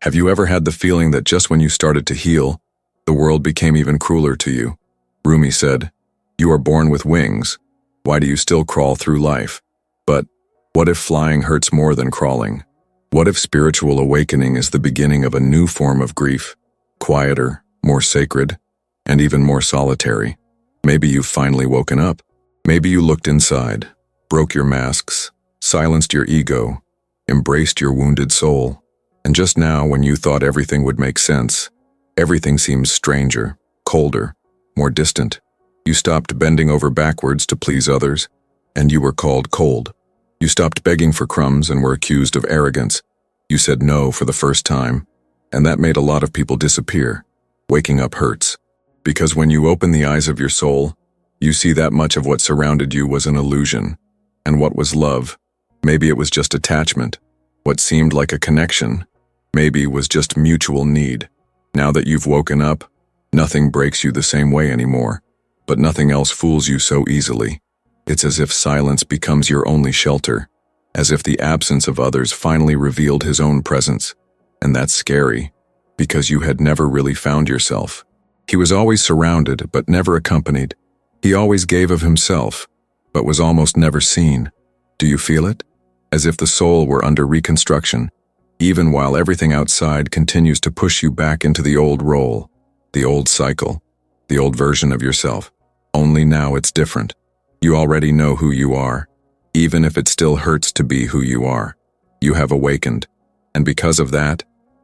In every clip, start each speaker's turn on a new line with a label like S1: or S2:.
S1: Have you ever had the feeling that just when you started to heal, the world became even crueler to you? Rumi said, "You are born with wings. Why do you still crawl through life?" But what if flying hurts more than crawling? What if spiritual awakening is the beginning of a new form of grief, quieter, more sacred, and even more solitary? Maybe you've finally woken up. Maybe you looked inside, broke your masks, silenced your ego, embraced your wounded soul. And just now, when you thought everything would make sense, everything seems stranger, colder, more distant. You stopped bending over backwards to please others, and you were called cold. You stopped begging for crumbs and were accused of arrogance. You said no for the first time, and that made a lot of people disappear. Waking up hurts, because when you open the eyes of your soul, you see that much of what surrounded you was an illusion. And what was love? Maybe it was just attachment. What seemed like a connection, maybe was just mutual need. Now that you've woken up, nothing breaks you the same way anymore, but nothing else fools you so easily. It's as if silence becomes your only shelter, as if the absence of others finally revealed his own presence. And that's scary, because you had never really found yourself. He was always surrounded, but never accompanied. He always gave of himself, but was almost never seen. Do you feel it? As if the soul were under reconstruction, even while everything outside continues to push you back into the old role, the old cycle, the old version of yourself. Only now it's different. You already know who you are, even if it still hurts to be who you are. You have awakened, and because of that,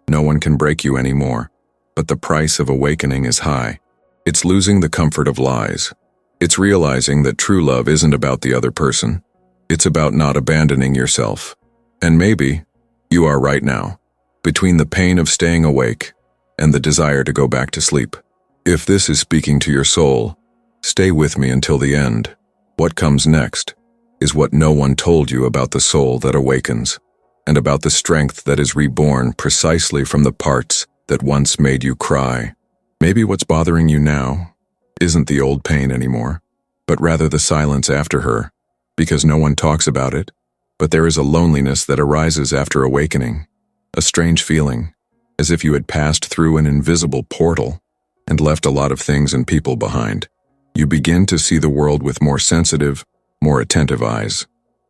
S1: no one can break you anymore. But the price of awakening is high. It's losing the comfort of lies. It's realizing that true love isn't about the other person. It's about not abandoning yourself. And maybe you are right now, between the pain of staying awake and the desire to go back to sleep. If this is speaking to your soul, stay with me until the end. What comes next is what no one told you about the soul that awakens, and about the strength that is reborn precisely from the parts that once made you cry. Maybe what's bothering you now isn't the old pain anymore, but rather the silence after her, because no one talks about it. But there is a loneliness that arises after awakening, a strange feeling, as if you had passed through an invisible portal and left a lot of things and people behind. You begin to see the world with more sensitive, more attentive eyes,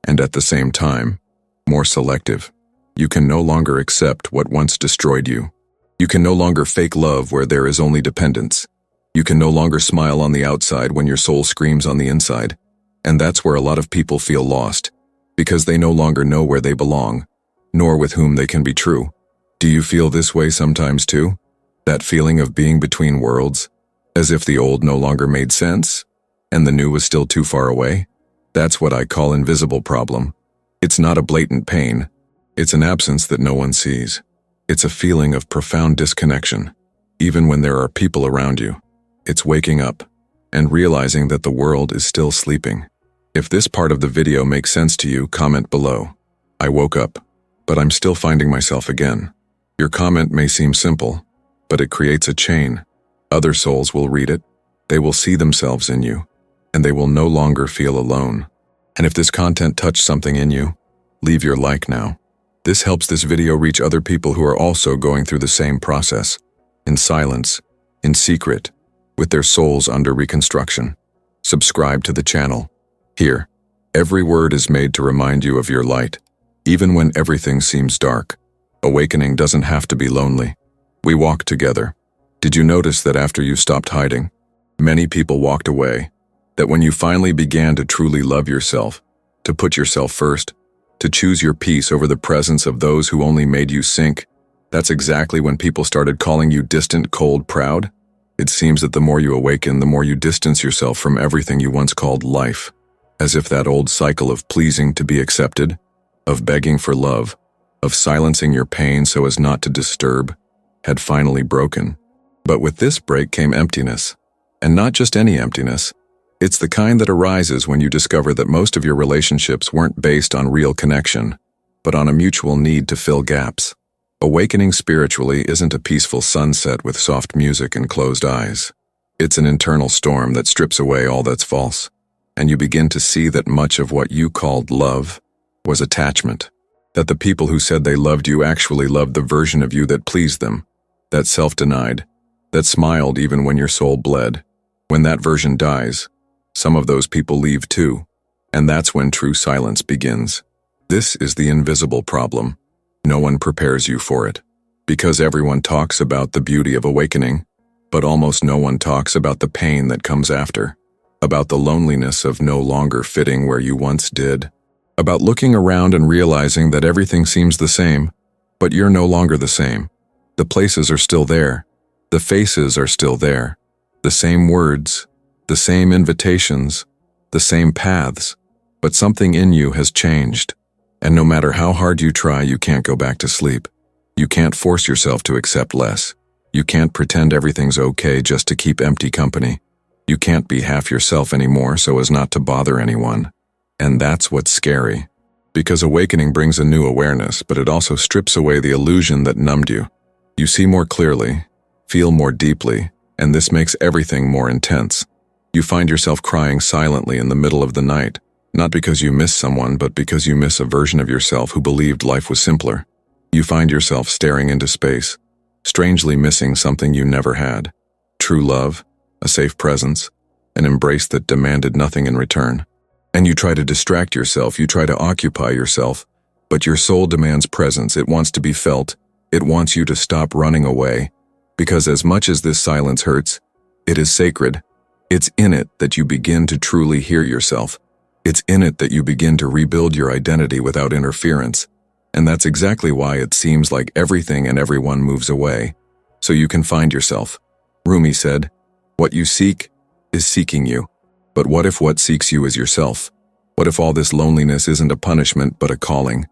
S1: and at the same time, more selective. You can no longer accept what once destroyed you. You can no longer fake love where there is only dependence. You can no longer smile on the outside when your soul screams on the inside. And that's where a lot of people feel lost, because they no longer know where they belong, nor with whom they can be true. Do you feel this way sometimes too? That feeling of being between worlds, as if the old no longer made sense, and the new was still too far away? That's what I call invisible problem. It's not a blatant pain. It's an absence that no one sees. It's a feeling of profound disconnection, even when there are people around you. It's waking up and realizing that the world is still sleeping. If this part of the video makes sense to you, comment below. I woke up, but I'm still finding myself again. Your comment may seem simple, but it creates a chain. Other souls will read it, they will see themselves in you, and they will no longer feel alone. And if this content touched something in you, leave your like now. This helps this video reach other people who are also going through the same process, in silence, in secret, with their souls under reconstruction. Subscribe to the channel. Here, every word is made to remind you of your light, even when everything seems dark. Awakening doesn't have to be lonely. We walk together. Did you notice that after you stopped hiding, many people walked away? That when you finally began to truly love yourself, to put yourself first, to choose your peace over the presence of those who only made you sink, that's exactly when people started calling you distant, cold, proud? It seems that the more you awaken, the more you distance yourself from everything you once called life, as if that old cycle of pleasing to be accepted, of begging for love, of silencing your pain so as not to disturb, had finally broken. But with this break came emptiness, and not just any emptiness. It's the kind that arises when you discover that most of your relationships weren't based on real connection, but on a mutual need to fill gaps. Awakening spiritually isn't a peaceful sunset with soft music and closed eyes. It's an internal storm that strips away all that's false, and you begin to see that much of what you called love was attachment. That the people who said they loved you actually loved the version of you that pleased them, that self-denied, that smiled even when your soul bled. When that version dies, some of those people leave too, and that's when true silence begins. This is the invisible problem. No one prepares you for it. Because everyone talks about the beauty of awakening, but almost no one talks about the pain that comes after, about the loneliness of no longer fitting where you once did, about looking around and realizing that everything seems the same, but you're no longer the same. The places are still there. The faces are still there. The same words, the same invitations, the same paths, but something in you has changed. And no matter how hard you try, you can't go back to sleep. You can't force yourself to accept less. You can't pretend everything's okay just to keep empty company. You can't be half yourself anymore so as not to bother anyone. And that's what's scary. Because awakening brings a new awareness, but it also strips away the illusion that numbed you. You see more clearly, feel more deeply, and this makes everything more intense. You find yourself crying silently in the middle of the night, not because you miss someone, but because you miss a version of yourself who believed life was simpler. You find yourself staring into space, strangely missing something you never had. True love, a safe presence, an embrace that demanded nothing in return. And you try to distract yourself, you try to occupy yourself, but your soul demands presence. It wants to be felt. It wants you to stop running away, because as much as this silence hurts, it is sacred. It's in it that you begin to truly hear yourself. It's in it that you begin to rebuild your identity without interference. And that's exactly why it seems like everything and everyone moves away, so you can find yourself. Rumi said, "What you seek is seeking you." But what if what seeks you is yourself? What if all this loneliness isn't a punishment but a calling?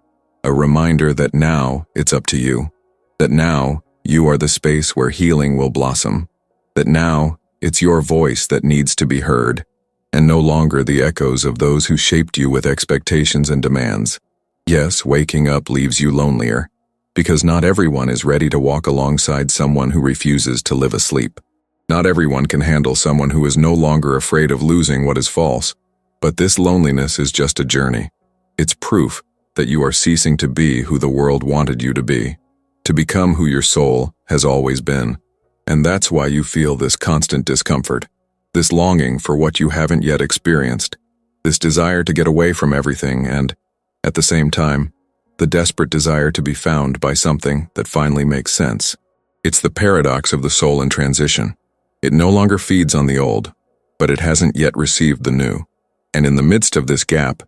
S1: A reminder that now it's up to you. That now you are the space where healing will blossom. That now it's your voice that needs to be heard, and no longer the echoes of those who shaped you with expectations and demands. Yes, waking up leaves you lonelier, because not everyone is ready to walk alongside someone who refuses to live asleep. Not everyone can handle someone who is no longer afraid of losing what is false. But this loneliness is just a journey. It's proof that you are ceasing to be who the world wanted you to be, to become who your soul has always been. And that's why you feel this constant discomfort, this longing for what you haven't yet experienced, this desire to get away from everything and, at the same time, the desperate desire to be found by something that finally makes sense. It's the paradox of the soul in transition. It no longer feeds on the old, but it hasn't yet received the new. And in the midst of this gap,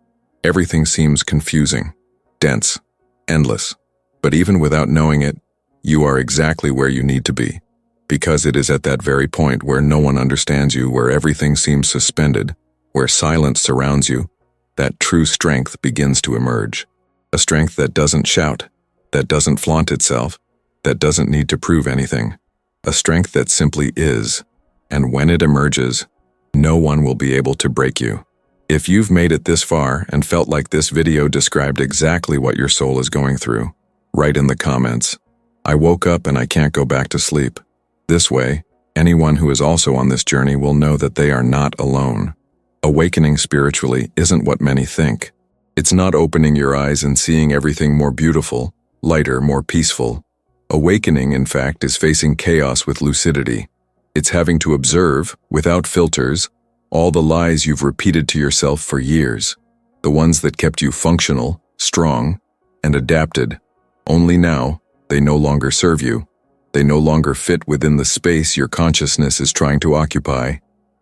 S1: everything seems confusing, dense, endless. But even without knowing it, you are exactly where you need to be. Because it is at that very point where no one understands you, where everything seems suspended, where silence surrounds you, that true strength begins to emerge. A strength that doesn't shout, that doesn't flaunt itself, that doesn't need to prove anything. A strength that simply is, and when it emerges, no one will be able to break you. If you've made it this far and felt like this video described exactly what your soul is going through, write in the comments, "I woke up and I can't go back to sleep." This way, anyone who is also on this journey will know that they are not alone. Awakening spiritually isn't what many think. It's not opening your eyes and seeing everything more beautiful, lighter, more peaceful. Awakening, in fact, is facing chaos with lucidity. It's having to observe, without filters, all the lies you've repeated to yourself for years, the ones that kept you functional, strong, and adapted. Only now, they no longer serve you. They no longer fit within the space your consciousness is trying to occupy,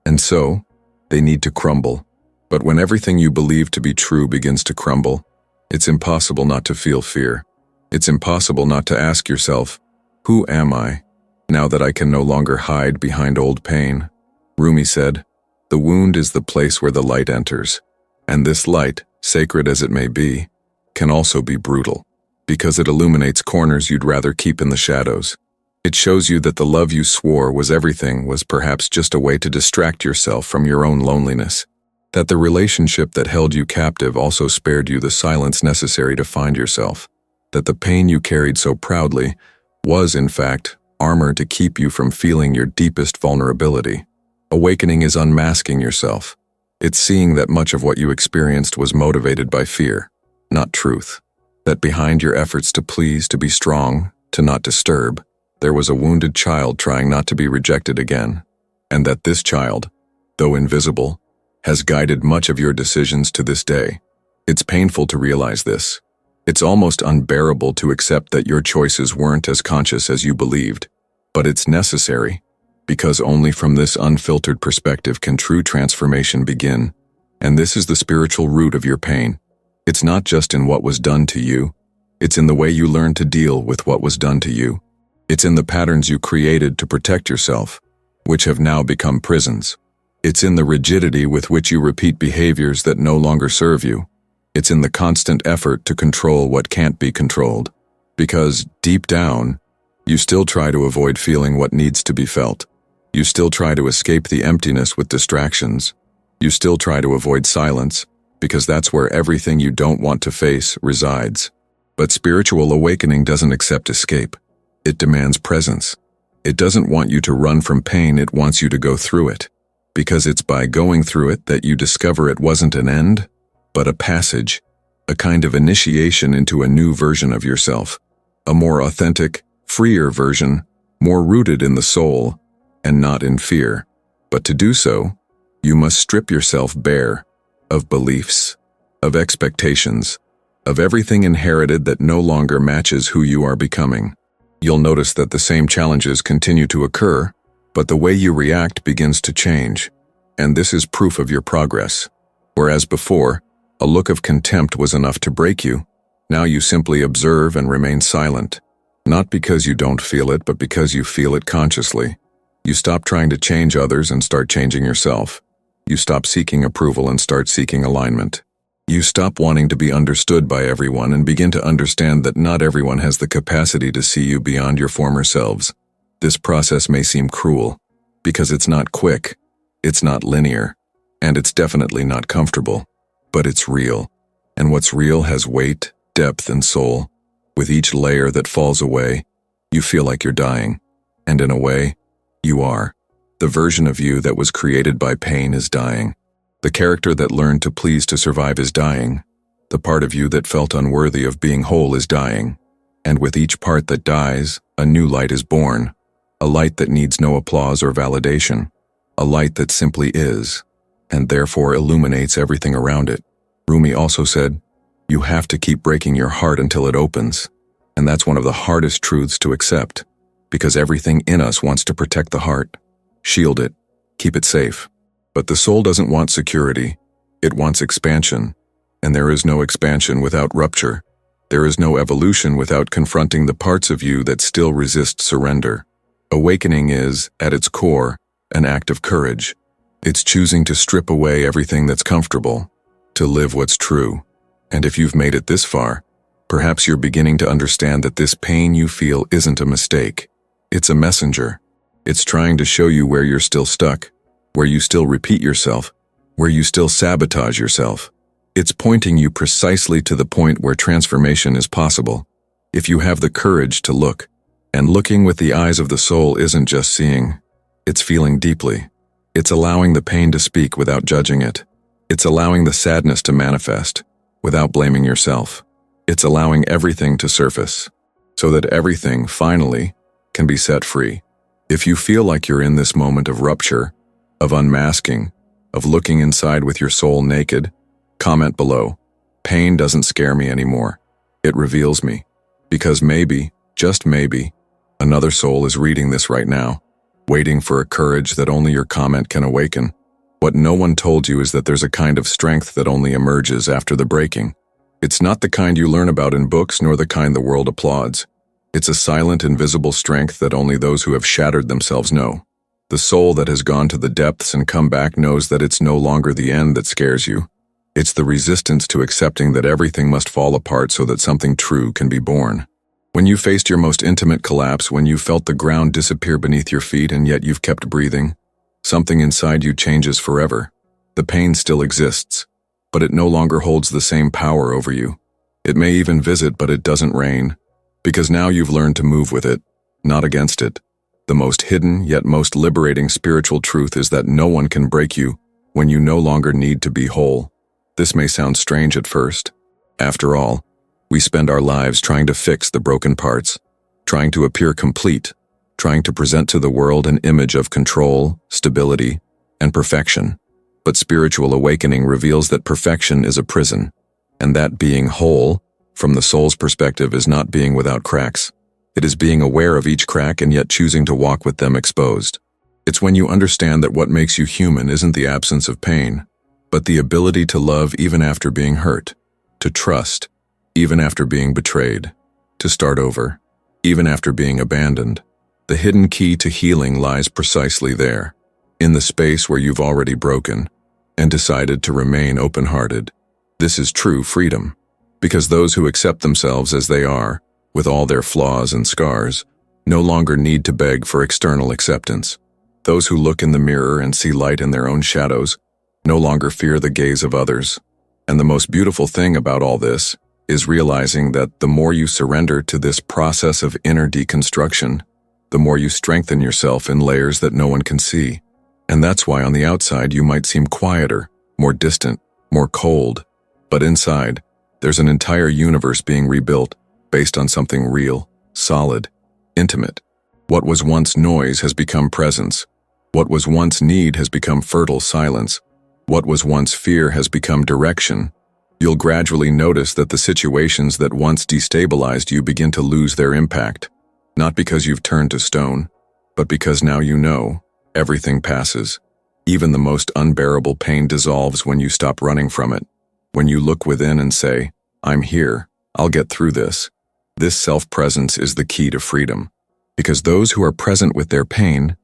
S1: and so, they need to crumble. But when everything you believe to be true begins to crumble, it's impossible not to feel fear. It's impossible not to ask yourself, who am I, now that I can no longer hide behind old pain? Rumi said, "The wound is the place where the light enters, and this light, sacred as it may be, can also be brutal, because it illuminates corners you'd rather keep in the shadows. It shows you that the love you swore was everything was perhaps just a way to distract yourself from your own loneliness, that the relationship that held you captive also spared you the silence necessary to find yourself, that the pain you carried so proudly was, in fact, armor to keep you from feeling your deepest vulnerability. Awakening is unmasking yourself. It's seeing that much of what you experienced was motivated by fear, not truth. That behind your efforts to please, to be strong, to not disturb, there was a wounded child trying not to be rejected again, and that this child, though invisible, has guided much of your decisions to this day. It's painful to realize this. It's almost unbearable to accept that your choices weren't as conscious as you believed, but it's necessary, because only from this unfiltered perspective can true transformation begin, and this is the spiritual root of your pain. It's not just in what was done to you, it's in the way you learn to deal with what was done to you. It's in the patterns you created to protect yourself, which have now become prisons. It's in the rigidity with which you repeat behaviors that no longer serve you. It's in the constant effort to control what can't be controlled. Because, deep down, you still try to avoid feeling what needs to be felt. You still try to escape the emptiness with distractions. You still try to avoid silence, because that's where everything you don't want to face resides. But spiritual awakening doesn't accept escape. It demands presence. It doesn't want you to run from pain, it wants you to go through it. Because it's by going through it that you discover it wasn't an end, but a passage, a kind of initiation into a new version of yourself, a more authentic, freer version, more rooted in the soul, and not in fear. But to do so, you must strip yourself bare of beliefs, of expectations, of everything inherited that no longer matches who you are becoming. You'll notice that the same challenges continue to occur, but the way you react begins to change, and this is proof of your progress. Whereas before, a look of contempt was enough to break you, now you simply observe and remain silent. Not because you don't feel it, but because you feel it consciously. You stop trying to change others and start changing yourself. You stop seeking approval and start seeking alignment. You stop wanting to be understood by everyone and begin to understand that not everyone has the capacity to see you beyond your former selves. This process may seem cruel, because it's not quick, it's not linear, and it's definitely not comfortable. But it's real, and what's real has weight, depth, and soul. With each layer that falls away, you feel like you're dying, and in a way, you are. The version of you that was created by pain is dying. The character that learned to please to survive is dying. The part of you that felt unworthy of being whole is dying. And with each part that dies, a new light is born. A light that needs no applause or validation. A light that simply is, and therefore illuminates everything around it. Rumi also said, "You have to keep breaking your heart until it opens." And that's one of the hardest truths to accept, because everything in us wants to protect the heart, shield it, keep it safe. But the soul doesn't want security, it wants expansion. And there is no expansion without rupture. There is no evolution without confronting the parts of you that still resist surrender. Awakening is, at its core, an act of courage. It's choosing to strip away everything that's comfortable, to live what's true. And if you've made it this far, perhaps you're beginning to understand that this pain you feel isn't a mistake. It's a messenger. It's trying to show you where you're still stuck, where you still repeat yourself, where you still sabotage yourself. It's pointing you precisely to the point where transformation is possible, if you have the courage to look. And looking with the eyes of the soul isn't just seeing, it's feeling deeply. It's allowing the pain to speak without judging it. It's allowing the sadness to manifest without blaming yourself. It's allowing everything to surface, so that everything, finally, can be set free. If you feel like you're in this moment of rupture, of unmasking, of looking inside with your soul naked, comment below. Pain doesn't scare me anymore. It reveals me. Because maybe, just maybe, another soul is reading this right now, waiting for a courage that only your comment can awaken. What no one told you is that there's a kind of strength that only emerges after the breaking. It's not the kind you learn about in books, nor the kind the world applauds. It's a silent, invisible strength that only those who have shattered themselves know. The soul that has gone to the depths and come back knows that it's no longer the end that scares you. It's the resistance to accepting that everything must fall apart so that something true can be born. When you faced your most intimate collapse, when you felt the ground disappear beneath your feet and yet you've kept breathing, something inside you changes forever. The pain still exists, but it no longer holds the same power over you. It may even visit, but it doesn't reign, because now you've learned to move with it, not against it. The most hidden yet most liberating spiritual truth is that no one can break you when you no longer need to be whole. This may sound strange at first. After all, We spend our lives trying to fix the broken parts, trying to appear complete, trying to present to the world an image of control, stability, and perfection. But spiritual awakening reveals that perfection is a prison, and that being whole, from the soul's perspective, is not being without cracks. It is being aware of each crack and yet choosing to walk with them exposed. It's when you understand that what makes you human isn't the absence of pain, but the ability to love even after being hurt, to trust even after being betrayed, to start over even after being abandoned. The hidden key to healing lies precisely there, in the space where you've already broken and decided to remain open-hearted. This is true freedom, because those who accept themselves as they are, with all their flaws and scars, no longer need to beg for external acceptance. Those who look in the mirror and see light in their own shadows no longer fear the gaze of others. And the most beautiful thing about all this is realizing that the more you surrender to this process of inner deconstruction, the more you strengthen yourself in layers that no one can see. And that's why on the outside you might seem quieter, more distant, more cold. But inside, there's an entire universe being rebuilt based on something real, solid, intimate. What was once noise has become presence. What was once need has become fertile silence. What was once fear has become direction. You'll gradually notice that the situations that once destabilized you begin to lose their impact, not because you've turned to stone, but because now you know everything passes. Even the most unbearable pain dissolves when you stop running from it, when you look within and say, "I'm here, I'll get through this." This self-presence is the key to freedom, because those who are present with their pain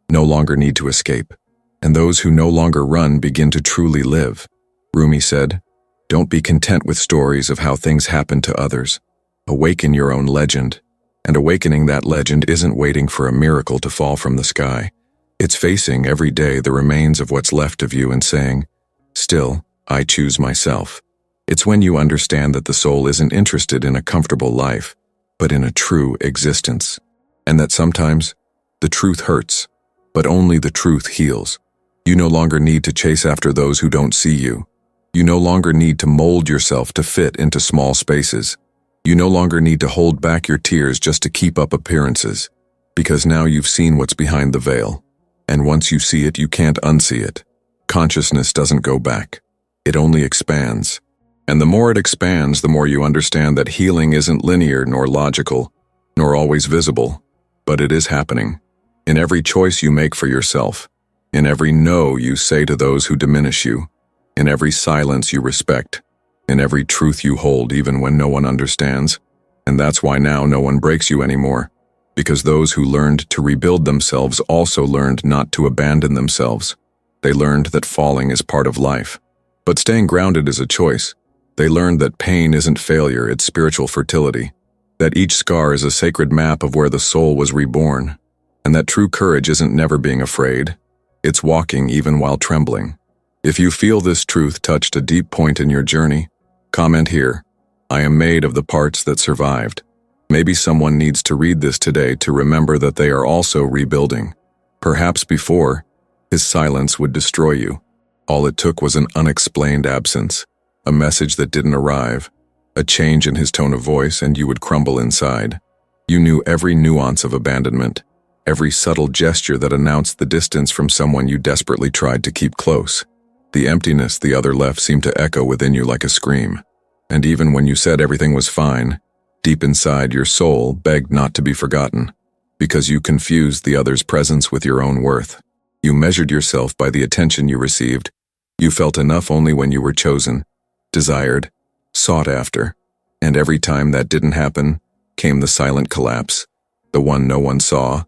S1: no longer need to escape, and those who no longer run begin to truly live. Rumi said, "Don't be content with stories of how things happen to others. Awaken your own legend." And awakening that legend isn't waiting for a miracle to fall from the sky. It's facing every day the remains of what's left of you and saying, "Still, I choose myself." It's when you understand that the soul isn't interested in a comfortable life, but in a true existence. And that sometimes the truth hurts, but only the truth heals. You no longer need to chase after those who don't see you. You no longer need to mold yourself to fit into small spaces. You no longer need to hold back your tears just to keep up appearances, because now you've seen what's behind the veil. And once you see it, you can't unsee it. Consciousness doesn't go back. It only expands. And the more it expands, the more you understand that healing isn't linear nor logical, nor always visible, but it is happening. In every choice you make for yourself, in every no you say to those who diminish you, in every silence you respect, in every truth you hold even when no one understands. And that's why now no one breaks you anymore, because those who learned to rebuild themselves also learned not to abandon themselves. They learned that falling is part of life, but staying grounded is a choice. They learned that pain isn't failure, it's spiritual fertility, that each scar is a sacred map of where the soul was reborn, and that true courage isn't never being afraid, it's walking even while trembling. If you feel this truth touched a deep point in your journey, comment here, "I am made of the parts that survived." Maybe someone needs to read this today to remember that they are also rebuilding. Perhaps before, his silence would destroy you. All it took was an unexplained absence, a message that didn't arrive, a change in his tone of voice, and you would crumble inside. You knew every nuance of abandonment, every subtle gesture that announced the distance from someone you desperately tried to keep close. The emptiness the other left seemed to echo within you like a scream. And even when you said everything was fine, deep inside your soul begged not to be forgotten, because you confused the other's presence with your own worth. You measured yourself by the attention you received. You felt enough only when you were chosen, desired, sought after. And every time that didn't happen, came the silent collapse, the one no one saw,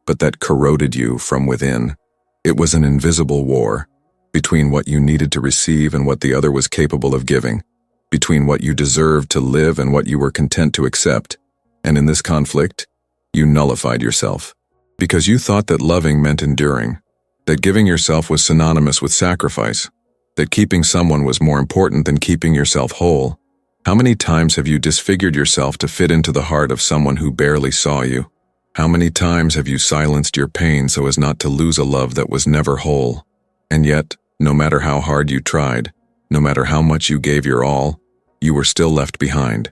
S1: but that corroded you from within. It was an invisible war, between what you needed to receive and what the other was capable of giving, between what you deserved to live and what you were content to accept. And in this conflict, you nullified yourself, because you thought that loving meant enduring, that giving yourself was synonymous with sacrifice, that keeping someone was more important than keeping yourself whole. How many times have you disfigured yourself to fit into the heart of someone who barely saw you? How many times have you silenced your pain so as not to lose a love that was never whole? And yet, no matter how hard you tried, no matter how much you gave your all, you were still left behind,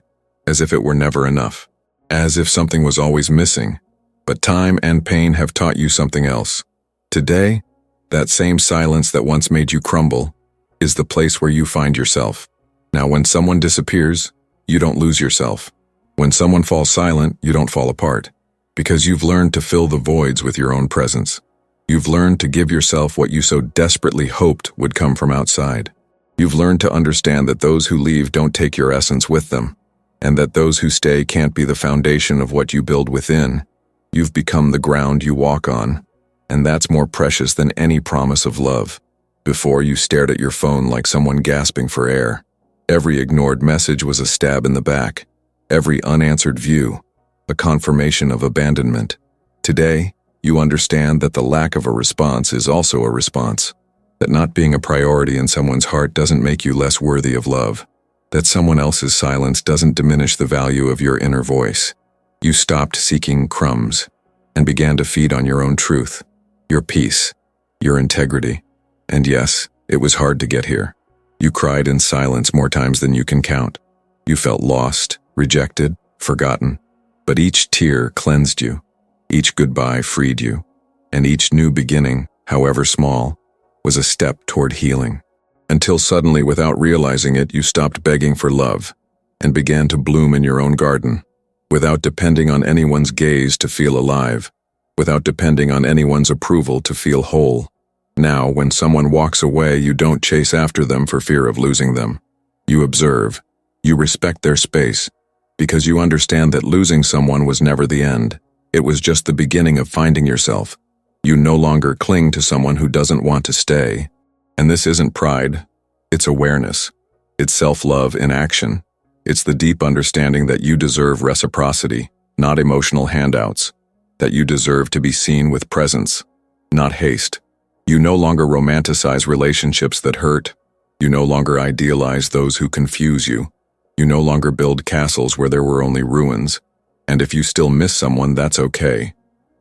S1: as if it were never enough, as if something was always missing. But time and pain have taught you something else. Today, that same silence that once made you crumble is the place where you find yourself. Now, when someone disappears, you don't lose yourself. When someone falls silent, you don't fall apart, because you've learned to fill the voids with your own presence. You've learned to give yourself what you so desperately hoped would come from outside. You've learned to understand that those who leave don't take your essence with them, and that those who stay can't be the foundation of what you build within. You've become the ground you walk on, and that's more precious than any promise of love. Before, you stared at your phone like someone gasping for air. Every ignored message was a stab in the back. Every unanswered view, a confirmation of abandonment. Today, you understand that the lack of a response is also a response. That not being a priority in someone's heart doesn't make you less worthy of love. That someone else's silence doesn't diminish the value of your inner voice. You stopped seeking crumbs and began to feed on your own truth, your peace, your integrity. And yes, it was hard to get here. You cried in silence more times than you can count. You felt lost, rejected, forgotten. But each tear cleansed you. Each goodbye freed you, and each new beginning, however small, was a step toward healing. Until suddenly, without realizing it, you stopped begging for love and began to bloom in your own garden, without depending on anyone's gaze to feel alive, without depending on anyone's approval to feel whole. Now, when someone walks away, you don't chase after them for fear of losing them. You observe. You respect their space, because you understand that losing someone was never the end. It was just the beginning of finding yourself. You no longer cling to someone who doesn't want to stay. And this isn't pride, it's awareness. It's self-love in action. It's the deep understanding that you deserve reciprocity, not emotional handouts. That you deserve to be seen with presence, not haste. You no longer romanticize relationships that hurt. You no longer idealize those who confuse you. You no longer build castles where there were only ruins. And if you still miss someone, that's okay.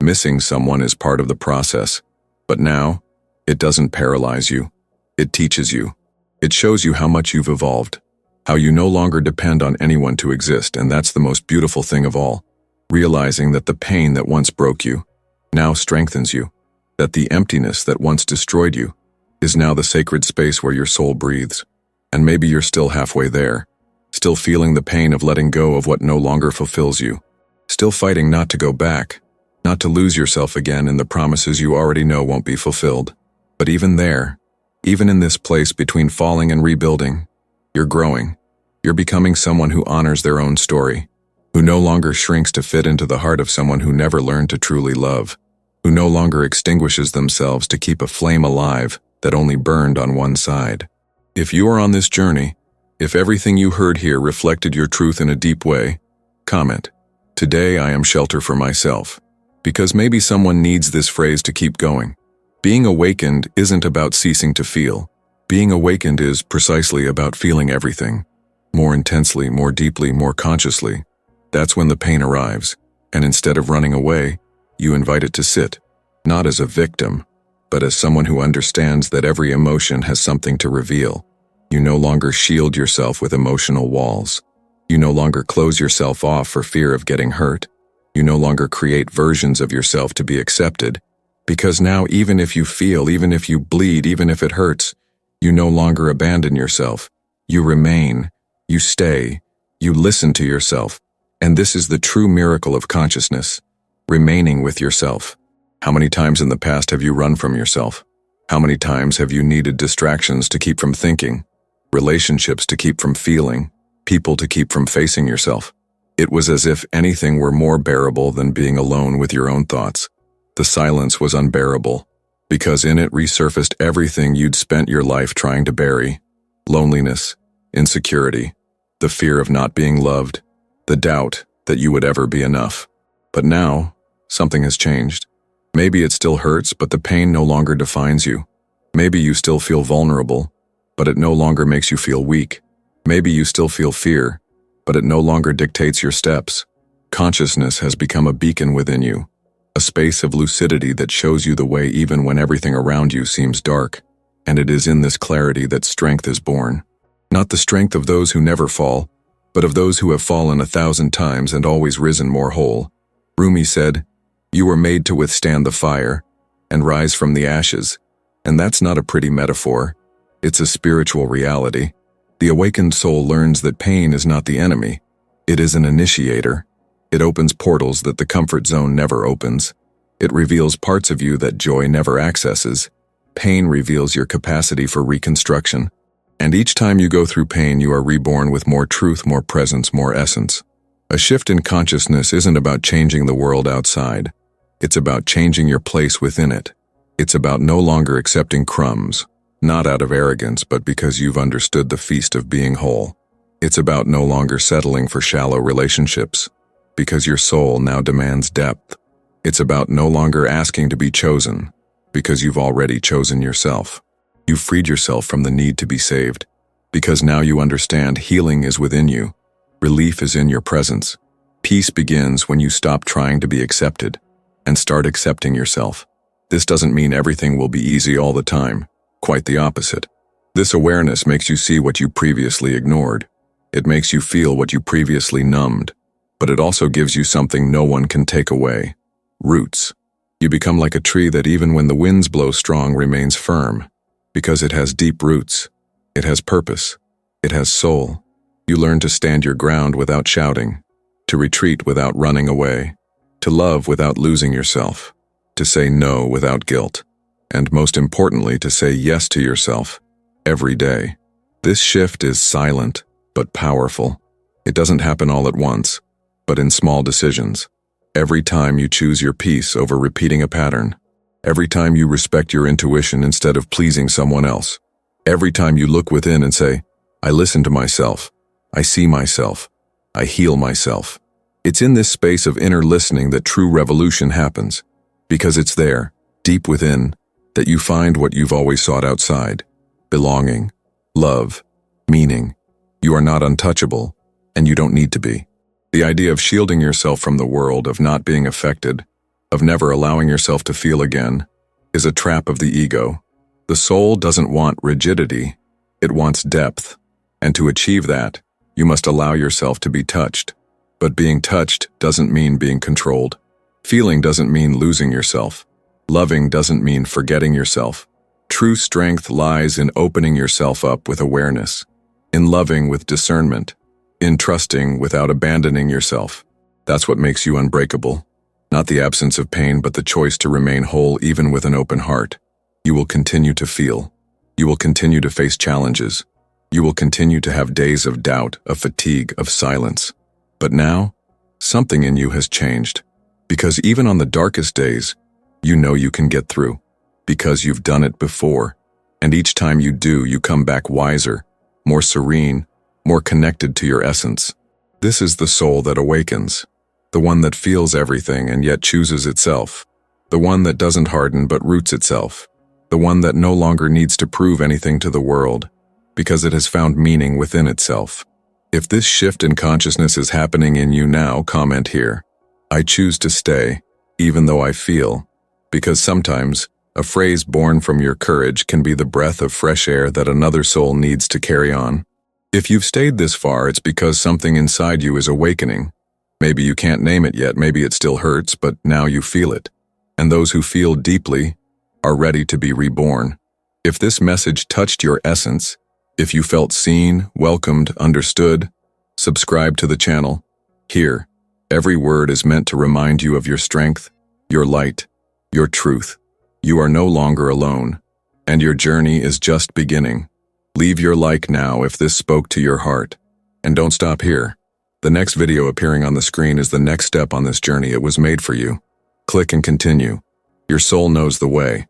S1: Missing someone is part of the process. But now, it doesn't paralyze you. It teaches you. It shows you how much you've evolved. How you no longer depend on anyone to exist, and that's the most beautiful thing of all. Realizing that the pain that once broke you now strengthens you. That the emptiness that once destroyed you is now the sacred space where your soul breathes. And maybe you're still halfway there, still feeling the pain of letting go of what no longer fulfills you. Still fighting not to go back, not to lose yourself again in the promises you already know won't be fulfilled. But even there, even in this place between falling and rebuilding, you're growing. You're becoming someone who honors their own story, who no longer shrinks to fit into the heart of someone who never learned to truly love, who no longer extinguishes themselves to keep a flame alive that only burned on one side. If you are on this journey, if everything you heard here reflected your truth in a deep way, comment, "Today I am shelter for myself," because maybe someone needs this phrase to keep going. Being awakened isn't about ceasing to feel. Being awakened is precisely about feeling everything, more intensely, more deeply, more consciously. That's when the pain arrives, and instead of running away, you invite it to sit, not as a victim, but as someone who understands that every emotion has something to reveal. You no longer shield yourself with emotional walls. You no longer close yourself off for fear of getting hurt. You no longer create versions of yourself to be accepted, because now even if you feel, even if you bleed, even if it hurts, you no longer abandon yourself. You remain, you stay, you listen to yourself. And this is the true miracle of consciousness, remaining with yourself. How many times in the past have you run from yourself? How many times have you needed distractions to keep from thinking, relationships to keep from feeling, people to keep from facing yourself? It was as if anything were more bearable than being alone with your own thoughts. The silence was unbearable, because in it resurfaced everything you'd spent your life trying to bury: loneliness, insecurity, the fear of not being loved, the doubt that you would ever be enough. But now, something has changed. Maybe it still hurts, but the pain no longer defines you. Maybe you still feel vulnerable, but it no longer makes you feel weak. Maybe you still feel fear, but it no longer dictates your steps. Consciousness has become a beacon within you, a space of lucidity that shows you the way even when everything around you seems dark. And it is in this clarity that strength is born. Not the strength of those who never fall, but of those who have fallen 1,000 times and always risen more whole. Rumi said, "You were made to withstand the fire and rise from the ashes." And that's not a pretty metaphor. It's a spiritual reality. The awakened soul learns that pain is not the enemy. It is an initiator. It opens portals that the comfort zone never opens. It reveals parts of you that joy never accesses. Pain reveals your capacity for reconstruction. And each time you go through pain, you are reborn with more truth, more presence, more essence. A shift in consciousness isn't about changing the world outside. It's about changing your place within it. It's about no longer accepting crumbs, not out of arrogance, but because you've understood the feast of being whole. It's about no longer settling for shallow relationships, because your soul now demands depth. It's about no longer asking to be chosen, because you've already chosen yourself. You've freed yourself from the need to be saved, because now you understand healing is within you. Relief is in your presence. Peace begins when you stop trying to be accepted and start accepting yourself. This doesn't mean everything will be easy all the time. Quite the opposite. This awareness makes you see what you previously ignored. It makes you feel what you previously numbed. But it also gives you something no one can take away. Roots. You become like a tree that even when the winds blow strong remains firm. Because it has deep roots. It has purpose. It has soul. You learn to stand your ground without shouting. To retreat without running away. To love without losing yourself. To say no without guilt. And most importantly, to say yes to yourself, every day. This shift is silent, but powerful. It doesn't happen all at once, but in small decisions. Every time you choose your peace over repeating a pattern. Every time you respect your intuition instead of pleasing someone else. Every time you look within and say, "I listen to myself. I see myself. I heal myself." It's in this space of inner listening that true revolution happens. Because it's there, deep within, that you find what you've always sought outside. Belonging, love, meaning. You are not untouchable, and you don't need to be. The idea of shielding yourself from the world, of not being affected, of never allowing yourself to feel again, is a trap of the ego. The soul doesn't want rigidity, it wants depth. And to achieve that, you must allow yourself to be touched. But being touched doesn't mean being controlled. Feeling doesn't mean losing yourself. Loving doesn't mean forgetting yourself. True strength lies in opening yourself up with awareness, in loving with discernment, in trusting without abandoning yourself. That's what makes you unbreakable. Not the absence of pain, but the choice to remain whole even with an open heart. You will continue to feel. You will continue to face challenges. You will continue to have days of doubt, of fatigue, of silence. But now, something in you has changed. Because even on the darkest days, you know you can get through. Because you've done it before. And each time you do, you come back wiser, more serene, more connected to your essence. This is the soul that awakens. The one that feels everything and yet chooses itself. The one that doesn't harden but roots itself. The one that no longer needs to prove anything to the world, because it has found meaning within itself. If this shift in consciousness is happening in you now, comment here. I choose to stay, even though I feel, because sometimes a phrase born from your courage can be the breath of fresh air that another soul needs to carry on. If you've stayed this far, it's because something inside you is awakening. Maybe you can't name it yet, maybe it still hurts, but now you feel it. And those who feel deeply are ready to be reborn. If this message touched your essence, if you felt seen, welcomed, understood, subscribe to the channel. Here, every word is meant to remind you of your strength, your light, your truth. You are no longer alone, and your journey is just beginning. Leave your like now if this spoke to your heart. And don't stop here. The next video appearing on the screen is the next step on this journey. It was made for you. Click and continue. Your soul knows the way.